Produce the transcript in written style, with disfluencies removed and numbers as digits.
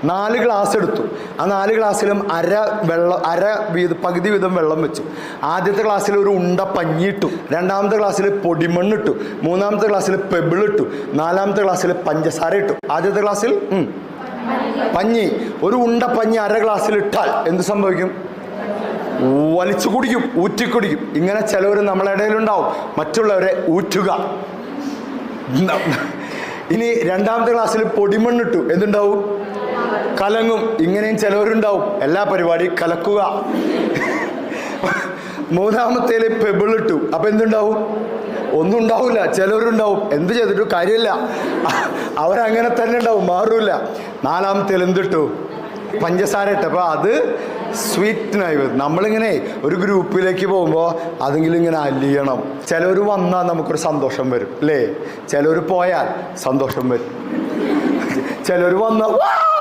4 glass എടുത്തു. ആ 4 ഗ്ലാസ്സിലും പകുതി വീതം വെള്ളം വെച്ചു. ആദ്യത്തെ ഗ്ലാസ്സിൽ ഒരു ഉണ്ട പഞ്ഞിട്ടു, രണ്ടാമത്തെ ഗ്ലാസ്സിൽ പൊടിമണ്ണിട്ടു, മൂന്നാമത്തെ ഗ്ലാസ്സിൽ പെബിളിട്ടു, നാലാമത്തെ ഗ്ലാസ്സിൽ പഞ്ചസാര ഇട്ടു. ആദ്യത്തെ ഗ്ലാസ്സിൽ പഞ്ഞി, ഒരു ഉണ്ട പഞ്ഞി 1/2 ഗ്ലാസ്സിൽ ഇട്ടാൽ എന്ത് സംഭവിക്കും? വലിച്ചു കുടിക്കും, ഊറ്റിക്കുടിക്കും. ഇങ്ങനെ ചിലവർ നമ്മളെ ഇടയിലുണ്ടാവും, മറ്റുള്ളവരെ ഊറ്റുക. ഇനി രണ്ടാമത്തെ ക്ലാസ്സിൽ പൊടിമണ്ണിട്ടു, എന്തുണ്ടാവും? കലങ്ങും. ഇങ്ങനെയും ചിലവരുണ്ടാവും, എല്ലാ പരിപാടിയും കലക്കുക. മൂന്നാമത്തേല് പെബിളിട്ടു, അപ്പൊ എന്തുണ്ടാവും? ഒന്നും ഉണ്ടാവില്ല. ചിലവരുണ്ടാവും, എന്ത് ചെയ്തിട്ടും കാര്യമില്ല, അവരങ്ങനെ തന്നെ ഉണ്ടാവും, മാറൂല. നാലാമത്തേൽ എന്തിട്ടു? പഞ്ചസാര ഇട്ടപ്പോൾ അത് സ്വീറ്റിനായി വരും. നമ്മളിങ്ങനെ ഒരു ഗ്രൂപ്പിലേക്ക് പോകുമ്പോൾ അതെങ്കിലും ഇങ്ങനെ അലിയണം. ചിലവർ വന്നാൽ നമുക്കൊരു സന്തോഷം വരും അല്ലേ? ചിലവർ പോയാൽ സന്തോഷം വരും. ചിലവർ വന്നാൽ